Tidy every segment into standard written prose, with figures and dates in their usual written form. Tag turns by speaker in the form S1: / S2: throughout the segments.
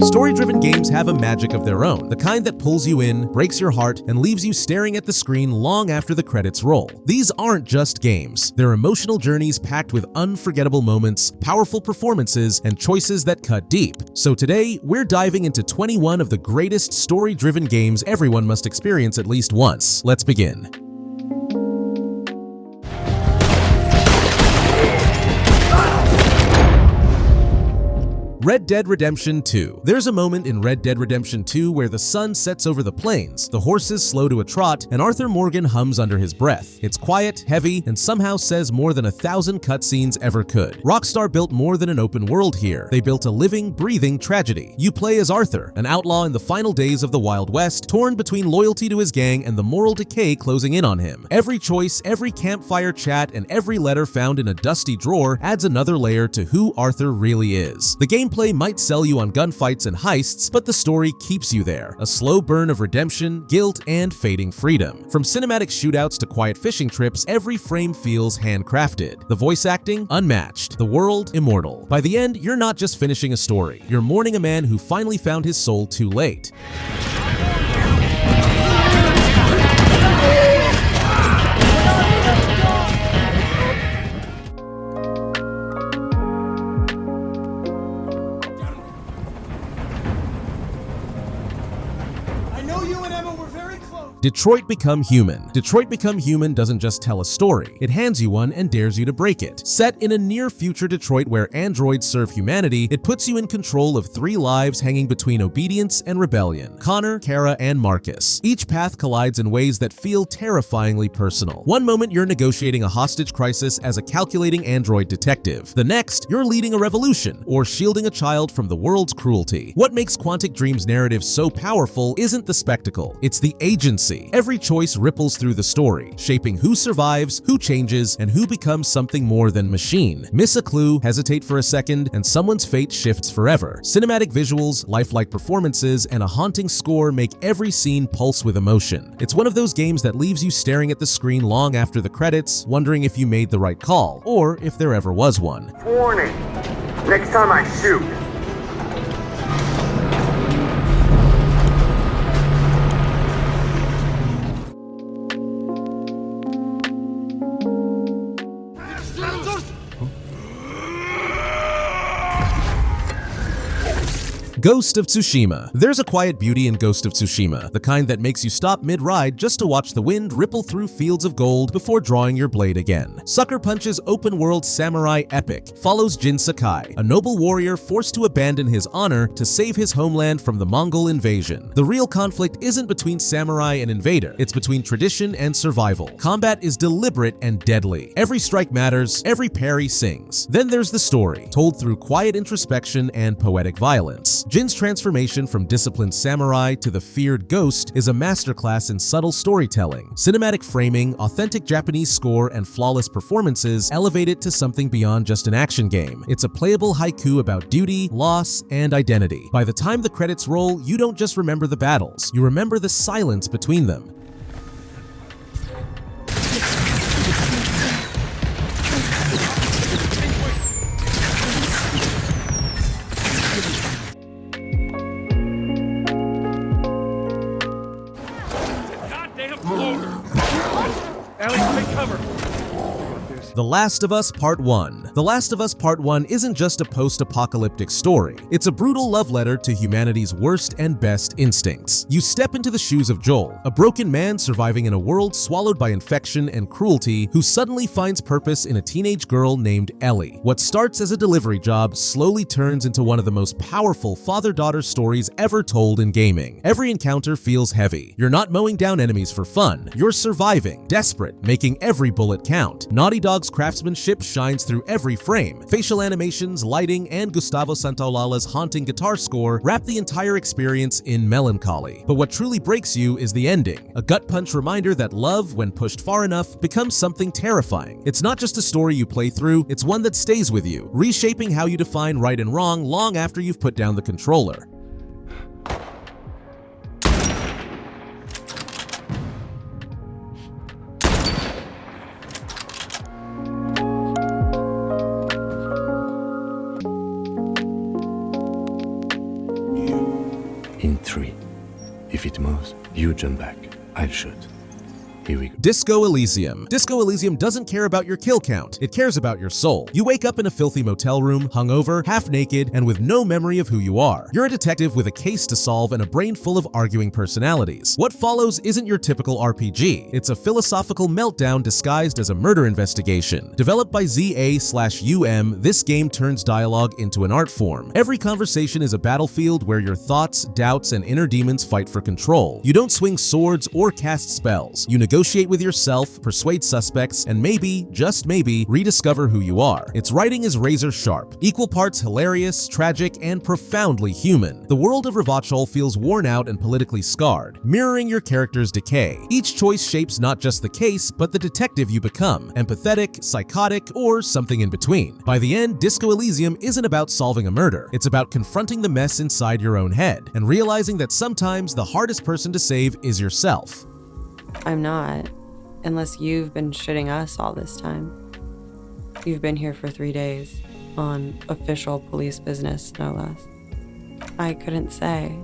S1: Story-driven games have a magic of their own, the kind that pulls you in, breaks your heart, and leaves you staring at the screen long after the credits roll. These aren't just games. They're emotional journeys packed with unforgettable moments, powerful performances, and choices that cut deep. So today, we're diving into 21 of the greatest story-driven games everyone must experience at least once. Let's begin. Red Dead Redemption 2. There's a moment in Red Dead Redemption 2 where the sun sets over the plains, the horses slow to a trot, and Arthur Morgan hums under his breath. It's quiet, heavy, and somehow says more than 1,000 cutscenes ever could. Rockstar built more than an open world here. They built a living, breathing tragedy. You play as Arthur, an outlaw in the final days of the Wild West, torn between loyalty to his gang and the moral decay closing in on him. Every choice, every campfire chat, and every letter found in a dusty drawer adds another layer to who Arthur really is. The gameplay might sell you on gunfights and heists, but the story keeps you there. A slow burn of redemption, guilt, and fading freedom. From cinematic shootouts to quiet fishing trips, every frame feels handcrafted. The voice acting, unmatched. The world, immortal. By the end, you're not just finishing a story. You're mourning a man who finally found his soul too late. Detroit Become Human. Detroit Become Human doesn't just tell a story, it hands you one and dares you to break it. Set in a near-future Detroit where androids serve humanity, it puts you in control of 3 lives hanging between obedience and rebellion: Connor, Kara, and Marcus. Each path collides in ways that feel terrifyingly personal. One moment you're negotiating a hostage crisis as a calculating android detective. The next, you're leading a revolution or shielding a child from the world's cruelty. What makes Quantic Dream's narrative so powerful isn't the spectacle, it's the agency. Every choice ripples through the story, shaping who survives, who changes, and who becomes something more than machine. Miss a clue, hesitate for a second, and someone's fate shifts forever. Cinematic visuals, lifelike performances, and a haunting score make every scene pulse with emotion. It's one of those games that leaves you staring at the screen long after the credits, wondering if you made the right call, or if there ever was one.
S2: Warning! Next time I shoot,
S1: Ghost of Tsushima. There's a quiet beauty in Ghost of Tsushima, the kind that makes you stop mid-ride just to watch the wind ripple through fields of gold before drawing your blade again. Sucker Punch's open-world samurai epic follows Jin Sakai, a noble warrior forced to abandon his honor to save his homeland from the Mongol invasion. The real conflict isn't between samurai and invader, it's between tradition and survival. Combat is deliberate and deadly. Every strike matters, every parry sings. Then there's the story, told through quiet introspection and poetic violence. Jin's transformation from disciplined samurai to the feared ghost is a masterclass in subtle storytelling. Cinematic framing, authentic Japanese score, and flawless performances elevate it to something beyond just an action game. It's a playable haiku about duty, loss, and identity. By the time the credits roll, you don't just remember the battles, you remember the silence between them. The Last of Us Part 1. The Last of Us Part 1 isn't just a post-apocalyptic story. It's a brutal love letter to humanity's worst and best instincts. You step into the shoes of Joel, a broken man surviving in a world swallowed by infection and cruelty who suddenly finds purpose in a teenage girl named Ellie. What starts as a delivery job slowly turns into one of the most powerful father-daughter stories ever told in gaming. Every encounter feels heavy. You're not mowing down enemies for fun. You're surviving, desperate, making every bullet count. Naughty Dog's craftsmanship shines through every frame. Facial animations, lighting, and Gustavo Santaolala's haunting guitar score wrap the entire experience in melancholy. But what truly breaks you is the ending, a gut-punch reminder that love, when pushed far enough, becomes something terrifying. It's not just a story you play through, it's one that stays with you, reshaping how you define right and wrong long after you've put down the controller.
S3: You In 3. If it moves, you jump back. I'll shoot. Here we go.
S1: Disco Elysium. Disco Elysium doesn't care about your kill count, it cares about your soul. You wake up in a filthy motel room, hungover, half naked, and with no memory of who you are. You're a detective with a case to solve and a brain full of arguing personalities. What follows isn't your typical RPG. It's a philosophical meltdown disguised as a murder investigation. Developed by ZA/UM, this game turns dialogue into an art form. Every conversation is a battlefield where your thoughts, doubts, and inner demons fight for control. You don't swing swords or cast spells. You negotiate with yourself, persuade suspects, and maybe, just maybe, rediscover who you are. Its writing is razor sharp, equal parts hilarious, tragic, and profoundly human. The world of REBIRTH feels worn out and politically scarred, mirroring your character's decay. Each choice shapes not just the case, but the detective you become, empathetic, psychotic, or something in between. By the end, Disco Elysium isn't about solving a murder. It's about confronting the mess inside your own head, and realizing that sometimes the hardest person to save is yourself.
S4: I'm not, unless you've been shitting us all this time. You've been here for 3 days, on official police business, no less. I couldn't say.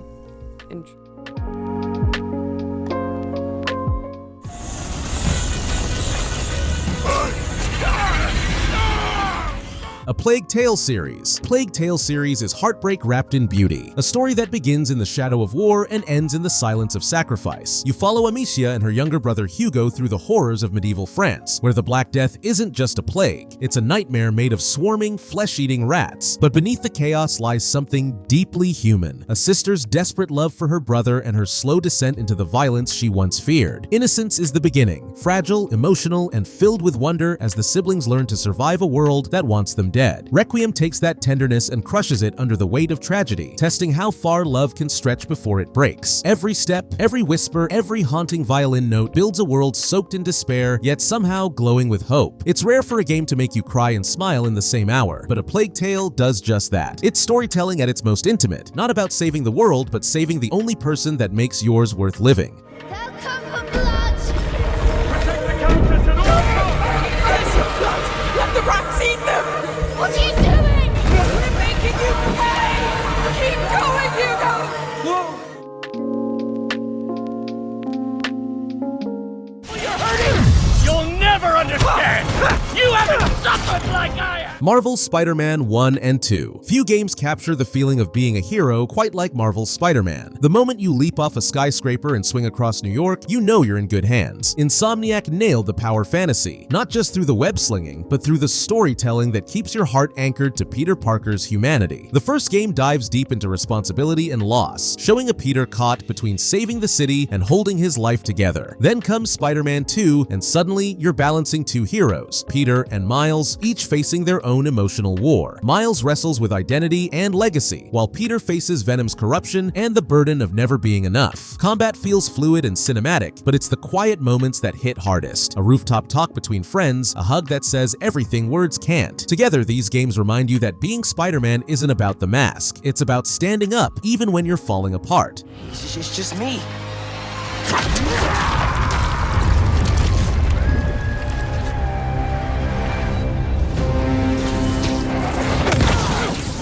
S1: A Plague Tale series. Plague Tale series is heartbreak wrapped in beauty. A story that begins in the shadow of war and ends in the silence of sacrifice. You follow Amicia and her younger brother Hugo through the horrors of medieval France, where the Black Death isn't just a plague. It's a nightmare made of swarming, flesh-eating rats. But beneath the chaos lies something deeply human. A sister's desperate love for her brother and her slow descent into the violence she once feared. Innocence is the beginning, fragile, emotional, and filled with wonder as the siblings learn to survive a world that wants them dead. Requiem takes that tenderness and crushes it under the weight of tragedy, testing how far love can stretch before it breaks. Every step, every whisper, every haunting violin note builds a world soaked in despair, yet somehow glowing with hope. It's rare for a game to make you cry and smile in the same hour, but A Plague Tale does just that. It's storytelling at its most intimate, not about saving the world, but saving the only person that makes yours worth living.
S5: They'll come for blood!
S2: Protect the Countess at all costs!
S6: Let the rats eat them!
S5: What are you doing?
S6: We're making you pay! Keep going, Hugo!
S2: Well, you're hurting! You'll never understand! You haven't suffered like I have!
S1: Marvel's Spider-Man 1 and 2. Few games capture the feeling of being a hero quite like Marvel's Spider-Man. The moment you leap off a skyscraper and swing across New York, you know you're in good hands. Insomniac nailed the power fantasy, not just through the web slinging, but through the storytelling that keeps your heart anchored to Peter Parker's humanity. The first game dives deep into responsibility and loss, showing a Peter caught between saving the city and holding his life together. Then comes Spider-Man 2, and suddenly you're balancing two heroes, Peter and Miles, each facing their own emotional war. Miles wrestles with identity and legacy, while Peter faces Venom's corruption and the burden of never being enough. Combat feels fluid and cinematic, but it's the quiet moments that hit hardest. A rooftop talk between friends, a hug that says everything words can't. Together, these games remind you that being Spider-Man isn't about the mask. It's about standing up even when you're falling apart.
S6: It's just me.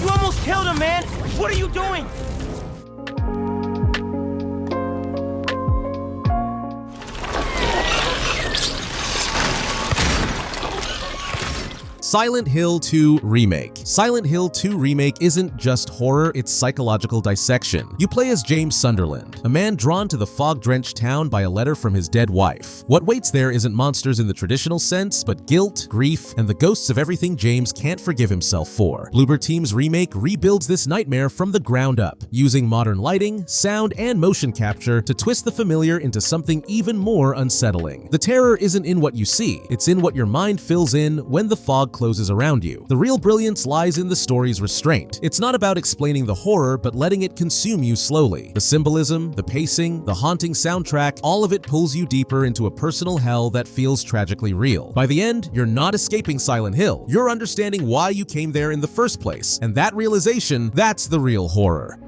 S6: You almost killed him, man! What are you doing?
S1: Silent Hill 2 Remake. Silent Hill 2 Remake isn't just horror, it's psychological dissection. You play as James Sunderland, a man drawn to the fog-drenched town by a letter from his dead wife. What waits there isn't monsters in the traditional sense, but guilt, grief, and the ghosts of everything James can't forgive himself for. Bloober Team's remake rebuilds this nightmare from the ground up, using modern lighting, sound, and motion capture to twist the familiar into something even more unsettling. The terror isn't in what you see, it's in what your mind fills in when the fog closes around you. The real brilliance lies in the story's restraint. It's not about explaining the horror, but letting it consume you slowly. The symbolism, the pacing, the haunting soundtrack, all of it pulls you deeper into a personal hell that feels tragically real. By the end, you're not escaping Silent Hill. You're understanding why you came there in the first place, and that realization, that's the real horror.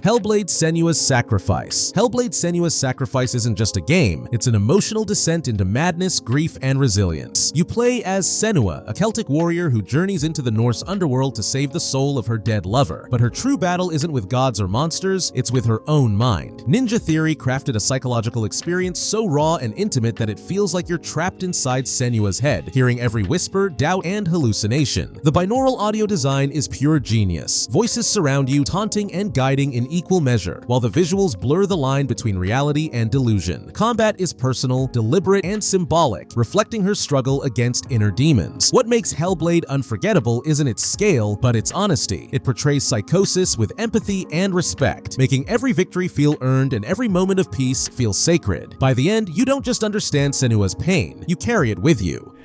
S1: HELLBLADE: SENUA'S Sacrifice. HELLBLADE: SENUA'S Sacrifice isn't just a game, it's an emotional descent into madness, grief, and resilience. You play as Senua, a Celtic warrior who journeys into the Norse underworld to save the soul of her dead lover. But her true battle isn't with gods or monsters, it's with her own mind. Ninja Theory crafted a psychological experience so raw and intimate that it feels like you're trapped inside Senua's head, hearing every whisper, doubt, and hallucination. The binaural audio design is pure genius. Voices surround you, taunting and guiding in equal measure, while the visuals blur the line between reality and delusion. Combat is personal, deliberate, and symbolic, reflecting her struggle against inner demons. What makes HELLBLADE unforgettable isn't its scale, but its honesty. It portrays psychosis with empathy and respect, making every victory feel earned and every moment of peace feel sacred. By the end, you don't just understand Senua's pain, you carry it with you.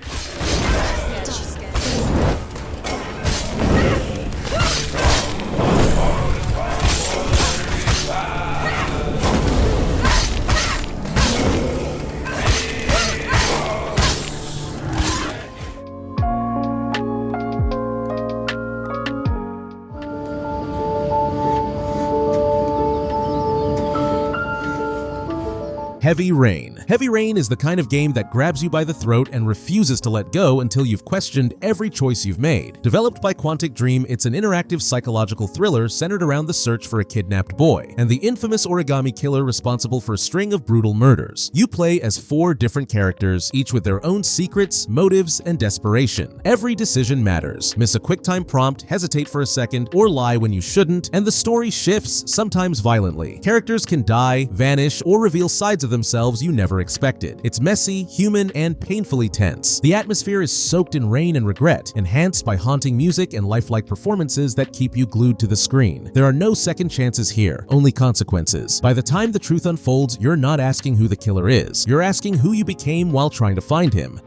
S1: Heavy Rain. Heavy Rain is the kind of game that grabs you by the throat and refuses to let go until you've questioned every choice you've made. Developed by Quantic Dream, it's an interactive psychological thriller centered around the search for a kidnapped boy and the infamous origami killer responsible for a string of brutal murders. You play as 4 different characters, each with their own secrets, motives, and desperation. Every decision matters. Miss a QuickTime prompt, hesitate for a second, or lie when you shouldn't, and the story shifts, sometimes violently. Characters can die, vanish, or reveal sides of themselves you never expected. It's messy, human, and painfully tense. The atmosphere is soaked in rain and regret, enhanced by haunting music and lifelike performances that keep you glued to the screen. There are no second chances here, only consequences. By the time the truth unfolds, you're not asking who the killer is. You're asking who you became while trying to find him.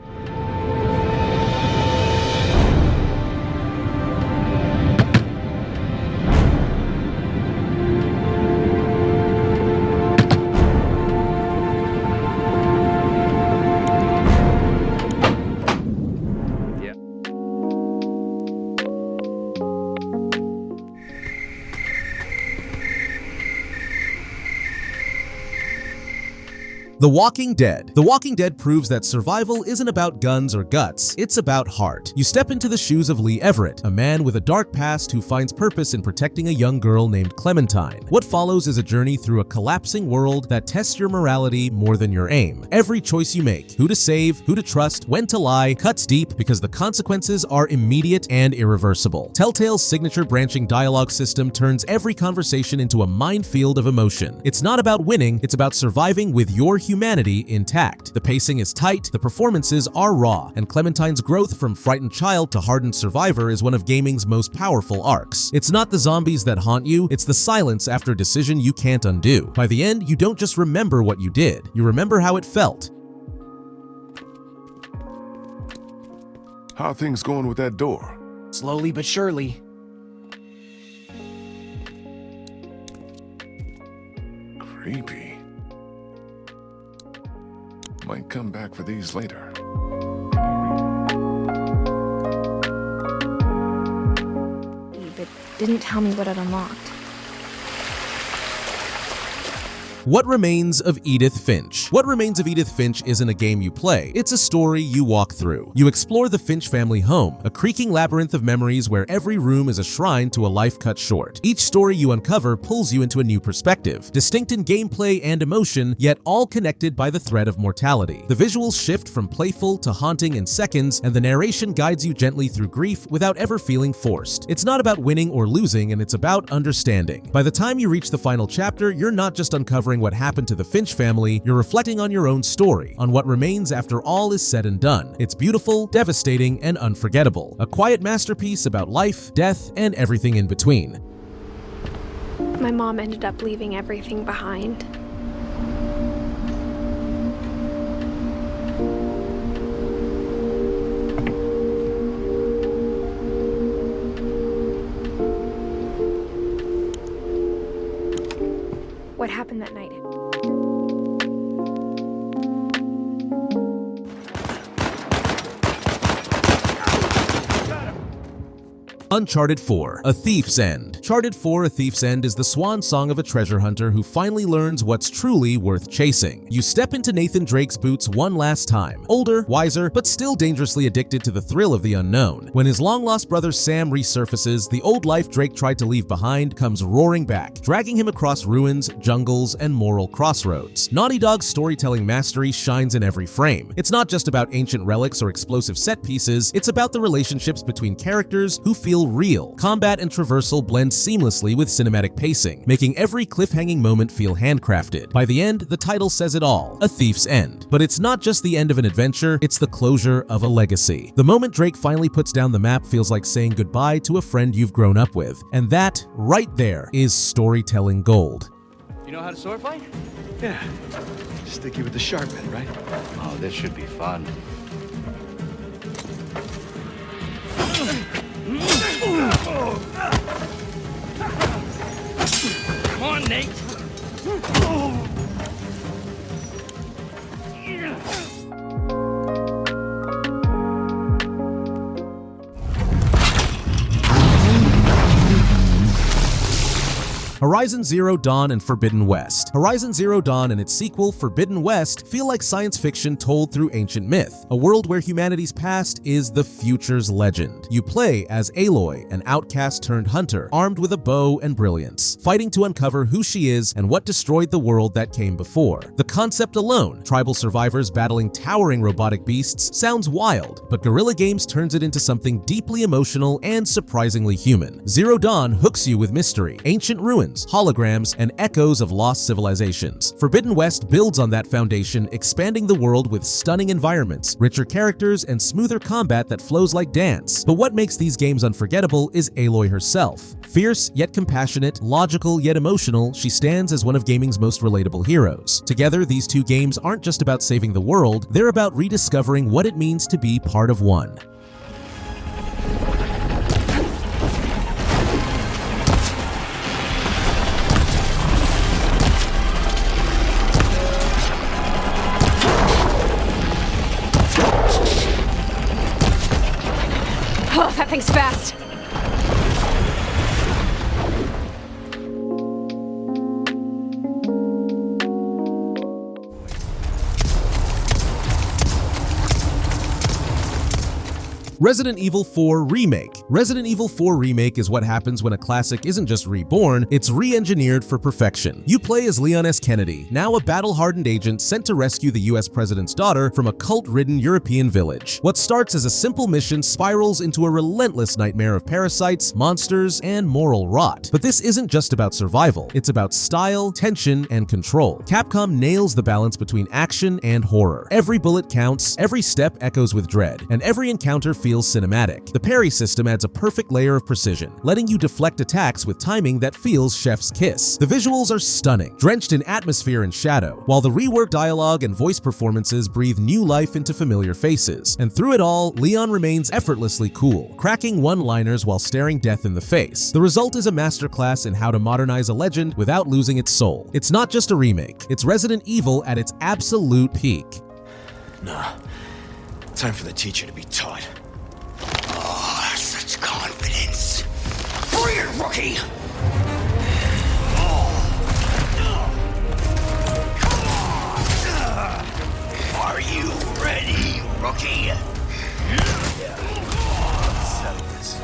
S1: The Walking Dead. The Walking Dead proves that survival isn't about guns or guts, it's about heart. You step into the shoes of Lee Everett, a man with a dark past who finds purpose in protecting a young girl named Clementine. What follows is a journey through a collapsing world that tests your morality more than your aim. Every choice you make, who to save, who to trust, when to lie, cuts deep because the consequences are immediate and irreversible. Telltale's signature branching dialogue system turns every conversation into a minefield of emotion. It's not about winning, it's about surviving with your humanity intact. The pacing is tight, the performances are raw, and Clementine's growth from frightened child to hardened survivor is one of gaming's most powerful arcs. It's not the zombies that haunt you, it's the silence after a decision you can't undo. By the end, you don't just remember what you did, you remember how it felt.
S7: How are things going with that door?
S8: Slowly but surely.
S7: Creepy. Might come back for these later.
S9: But didn't tell me what it unlocked.
S1: What Remains of Edith Finch. What Remains of Edith Finch isn't a game you play, it's a story you walk through. You explore the Finch family home, a creaking labyrinth of memories where every room is a shrine to a life cut short. Each story you uncover pulls you into a new perspective, distinct in gameplay and emotion, yet all connected by the thread of mortality. The visuals shift from playful to haunting in seconds, and the narration guides you gently through grief without ever feeling forced. It's not about winning or losing, and it's about understanding. By the time you reach the final chapter, you're not just uncovering what happened to the Finch family, you're reflecting on your own story, on what remains after all is said and done. It's beautiful, devastating, and unforgettable. A quiet masterpiece about life, death, and everything in between.
S9: My mom ended up leaving everything behind. What happened that night?
S1: Uncharted 4: A Thief's End. Uncharted 4: A Thief's End is the swan song of a treasure hunter who finally learns what's truly worth chasing. You step into Nathan Drake's boots one last time, older, wiser, but still dangerously addicted to the thrill of the unknown. When his long-lost brother Sam resurfaces, the old life Drake tried to leave behind comes roaring back, dragging him across ruins, jungles, and moral crossroads. Naughty Dog's storytelling mastery shines in every frame. It's not just about ancient relics or explosive set pieces, it's about the relationships between characters who feel real. Combat and traversal blend seamlessly with cinematic pacing, making every cliffhanging moment feel handcrafted. By the end, the title says it all: A Thief's End. But it's not just the end of an adventure, it's the closure of a legacy. The moment Drake finally puts down the map feels like saying goodbye to a friend you've grown up with. And that, right there, is storytelling gold.
S2: You know how to sword fight?
S8: Yeah. Sticky with the sharp end, right?
S2: Oh, this should be fun. Come on, Nate.
S1: Horizon Zero Dawn and Forbidden West. Horizon Zero Dawn and its sequel, Forbidden West, feel like science fiction told through ancient myth, a world where humanity's past is the future's legend. You play as Aloy, an outcast turned hunter, armed with a bow and brilliance, fighting to uncover who she is and what destroyed the world that came before. The concept alone, tribal survivors battling towering robotic beasts, sounds wild, but Guerrilla Games turns it into something deeply emotional and surprisingly human. Zero Dawn hooks you with mystery, ancient ruins, holograms, and echoes of lost civilizations. Forbidden West builds on that foundation, expanding the world with stunning environments, richer characters, and smoother combat that flows like dance. But what makes these games unforgettable is Aloy herself. Fierce yet compassionate, logical yet emotional, she stands as one of gaming's most relatable heroes. Together, these two games aren't just about saving the world, they're about rediscovering what it means to be part of one.
S9: Oh, that thing's fast.
S1: Resident Evil 4 Remake. Resident Evil 4 Remake is what happens when a classic isn't just reborn, it's re-engineered for perfection. You play as Leon S. Kennedy, now a battle-hardened agent sent to rescue the US president's daughter from a cult-ridden European village. What starts as a simple mission spirals into a relentless nightmare of parasites, monsters, and moral rot. But this isn't just about survival, it's about style, tension, and control. Capcom nails the balance between action and horror. Every bullet counts, every step echoes with dread, and every encounter feels cinematic. The parry system adds a perfect layer of precision, letting you deflect attacks with timing that feels chef's kiss. The visuals are stunning, drenched in atmosphere and shadow, while the reworked dialogue and voice performances breathe new life into familiar faces. And through it all, Leon remains effortlessly cool, cracking one-liners while staring death in the face. The result is a masterclass in how to modernize a legend without losing its soul. It's not just a remake, it's Resident Evil at its absolute peak.
S8: Nah. Time for the teacher to be taught. Oh, such confidence. Bring it, rookie! Are you ready, rookie? Let's settle this.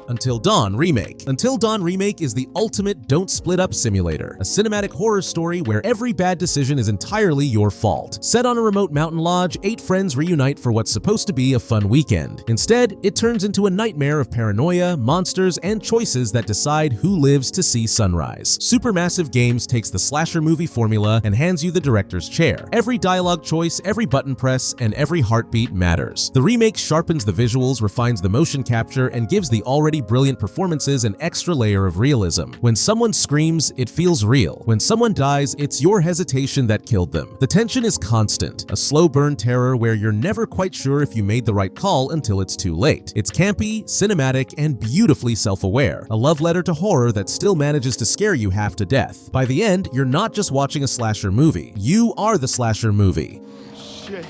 S1: Until Dawn Remake. Until Dawn Remake is the ultimate don't split up simulator, a cinematic horror story where every bad decision is entirely your fault. Set on a remote mountain lodge, 8 friends reunite for what's supposed to be a fun weekend. Instead, it turns into a nightmare of paranoia, monsters, and choices that decide who lives to see sunrise. Supermassive Games takes the slasher movie formula and hands you the director's chair. Every dialogue choice, every button press, and every heartbeat matters. The remake sharpens the visuals, refines the motion capture, and gives the already visually brilliant performances an extra layer of realism. When someone screams, it feels real. When someone dies, it's your hesitation that killed them. The tension is constant, a slow burn terror where you're never quite sure if you made the right call until it's too late. It's campy, cinematic, and beautifully self-aware, a love letter to horror that still manages to scare you half to death. By the end, you're not just watching a slasher movie, you are the slasher movie.
S7: Shit.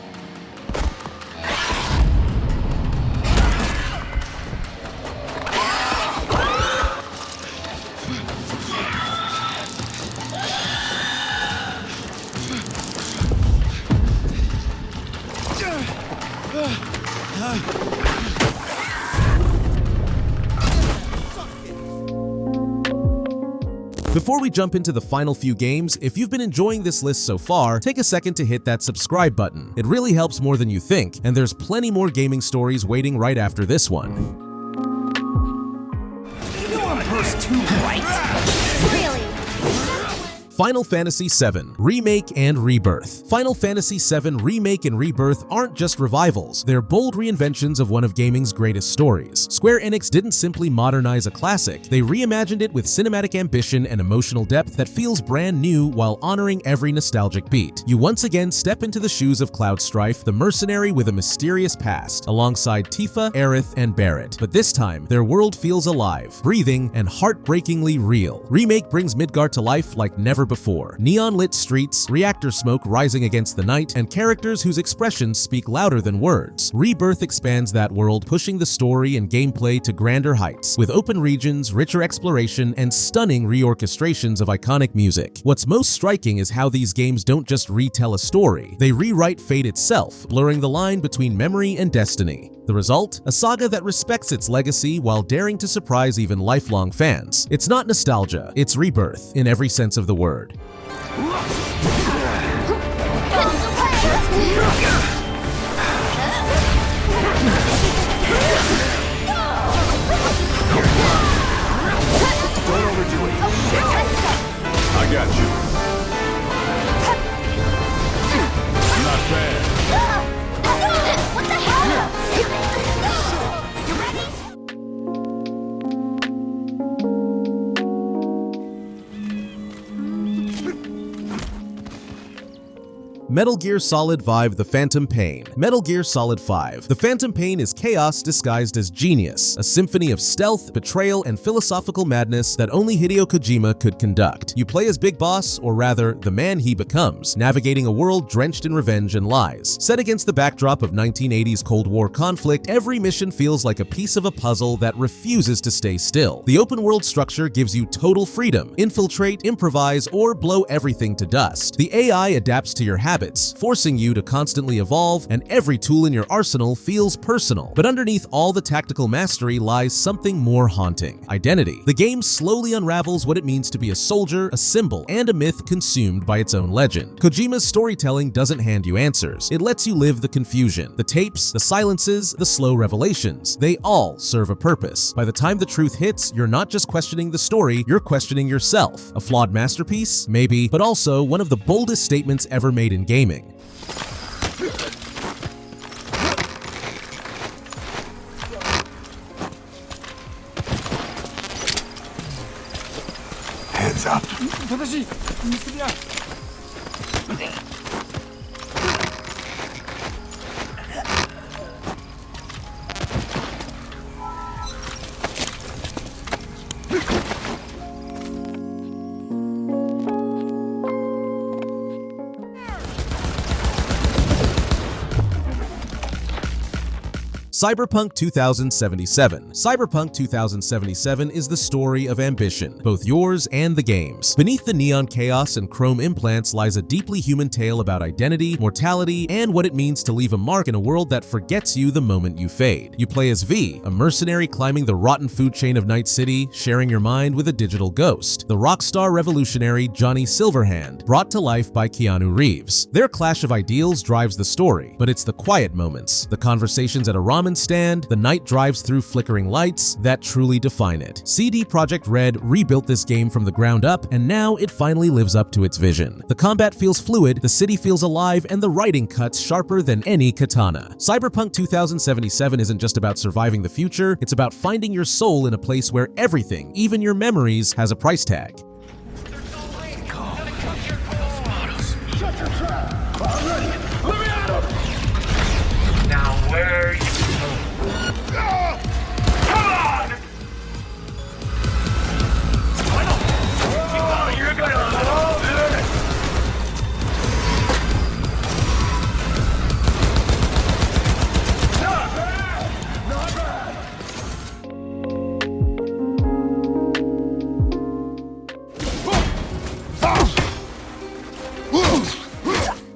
S1: Before we jump into the final few games, if you've been enjoying this list so far, take a second to hit that subscribe button. It really helps more than you think, and there's plenty more gaming stories waiting right after this one.
S6: You want burst too bright? Really?
S1: Final Fantasy VII Remake and Rebirth. Final Fantasy VII Remake and Rebirth aren't just revivals, they're bold reinventions of one of gaming's greatest stories. Square Enix didn't simply modernize a classic, they reimagined it with cinematic ambition and emotional depth that feels brand new while honoring every nostalgic beat. You once again step into the shoes of Cloud Strife, the mercenary with a mysterious past, alongside Tifa, Aerith, and Barret. But this time, their world feels alive, breathing, and heartbreakingly real. Remake brings Midgard to life like never before. Neon-lit streets, reactor smoke rising against the night, and characters whose expressions speak louder than words. Rebirth expands that world, pushing the story and gameplay to grander heights, with open regions, richer exploration, and stunning reorchestrations of iconic music. What's most striking is how these games don't just retell a story, they rewrite fate itself, blurring the line between memory and destiny. The result? A saga that respects its legacy while daring to surprise even lifelong fans. It's not nostalgia, it's rebirth in every sense of the word.
S7: Don't overdo it. I got you. Not bad.
S5: What the hell? You ready?
S1: Metal Gear Solid V: The Phantom Pain. Metal Gear Solid V: The Phantom Pain is chaos disguised as genius, a symphony of stealth, betrayal, and philosophical madness that only Hideo Kojima could conduct. You play as Big Boss, or rather, the man he becomes, navigating a world drenched in revenge and lies. Set against the backdrop of 1980s Cold War conflict, every mission feels like a piece of a puzzle that refuses to stay still. The open-world structure gives you total freedom. Infiltrate, improvise, or blow everything to dust. The AI adapts to your habits, forcing you to constantly evolve, and every tool in your arsenal feels personal. But underneath all the tactical mastery lies something more haunting: identity. The game slowly unravels what it means to be a soldier, a symbol, and a myth consumed by its own legend. Kojima's storytelling doesn't hand you answers. It lets you live the confusion. The tapes, the silences, the slow revelations, they all serve a purpose. By the time the truth hits, you're not just questioning the story, you're questioning yourself. A flawed masterpiece? Maybe, but also one of the boldest statements ever made in gaming.
S7: Hands up.
S6: Подожди, не стреляй.
S1: Cyberpunk 2077. Cyberpunk 2077 is the story of ambition, both yours and the game's. Beneath the neon chaos and chrome implants lies a deeply human tale about identity, mortality, and what it means to leave a mark in a world that forgets you the moment you fade. You play as V, a mercenary climbing the rotten food chain of Night City, sharing your mind with a digital ghost, the rockstar revolutionary Johnny Silverhand, brought to life by Keanu Reeves. Their clash of ideals drives the story, but it's the quiet moments, the conversations at a ramen ramen stand, the night drives through flickering lights that truly define it. CD Projekt Red rebuilt this game from the ground up, and now it finally lives up to its vision. The combat feels fluid, the city feels alive, and the writing cuts sharper than any katana. Cyberpunk 2077 isn't just about surviving the future, it's about finding your soul in a place where everything, even your memories, has a price tag.
S2: Now where are you? Come on! You're gonna love it! Not bad! Not bad!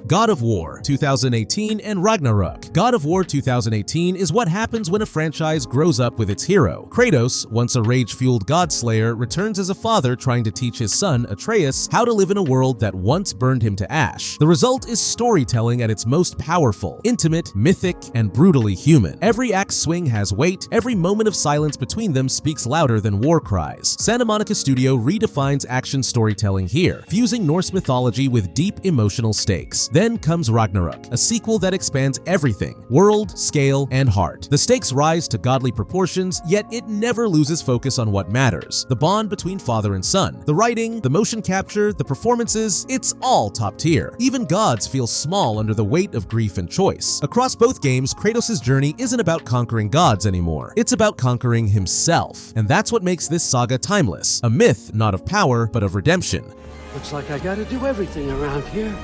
S1: God of War 2018 and Ragnarok. God of War 2018 is what happens when a franchise grows up with its hero. Kratos, once a rage-fueled godslayer, returns as a father trying to teach his son, Atreus, how to live in a world that once burned him to ash. The result is storytelling at its most powerful, intimate, mythic, and brutally human. Every axe swing has weight, every moment of silence between them speaks louder than war cries. Santa Monica Studio redefines action storytelling here, fusing Norse mythology with deep emotional stakes. Then comes Ragnarok, a sequel that expands everything: world, scale, and heart. The stakes rise to godly proportions, yet it never loses focus on what matters: the bond between father and son. The writing, the motion capture, the performances, it's all top tier. Even gods feel small under the weight of grief and choice. Across both games, Kratos' journey isn't about conquering gods anymore. It's about conquering himself. And that's what makes this saga timeless. A myth not of power, but of redemption.
S10: Looks like I gotta do everything around here.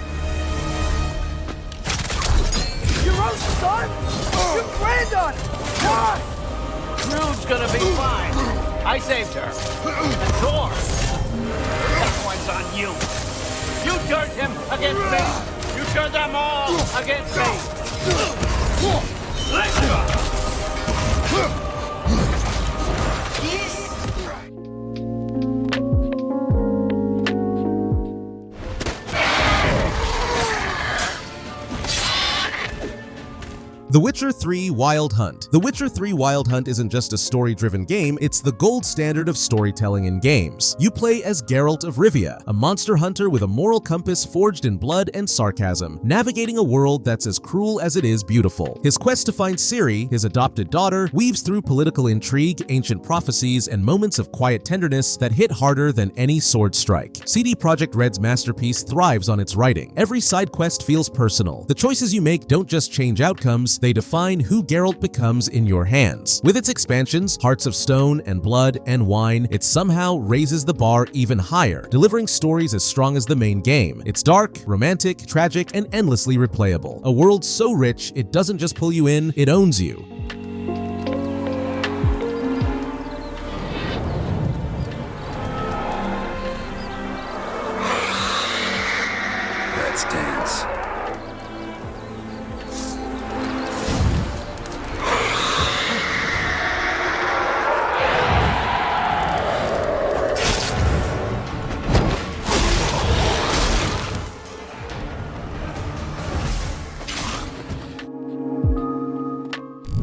S6: Your own son? Your granddaughter! Why?
S2: Rude's gonna be fine. I saved her. And Thor. That one's on you. You turned him against me. You turned them all against me. Let's go.
S1: The Witcher 3 Wild Hunt. The Witcher 3 Wild Hunt isn't just a story-driven game, it's the gold standard of storytelling in games. You play as Geralt of Rivia, a monster hunter with a moral compass forged in blood and sarcasm, navigating a world that's as cruel as it is beautiful. His quest to find Ciri, his adopted daughter, weaves through political intrigue, ancient prophecies, and moments of quiet tenderness that hit harder than any sword strike. CD Projekt Red's masterpiece thrives on its writing. Every side quest feels personal. The choices you make don't just change outcomes, they define who Geralt becomes in your hands. With its expansions, Hearts of Stone and Blood and Wine, it somehow raises the bar even higher, delivering stories as strong as the main game. It's dark, romantic, tragic, and endlessly replayable. A world so rich, it doesn't just pull you in, it owns you.
S8: Let's dance.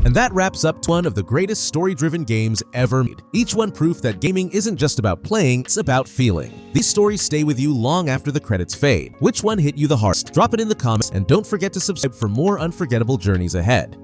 S1: And that wraps up one of the greatest story-driven games ever made. Each one proof that gaming isn't just about playing, it's about feeling. These stories stay with you long after the credits fade. Which one hit you the hardest? Drop it in the comments, and don't forget to subscribe for more unforgettable journeys ahead.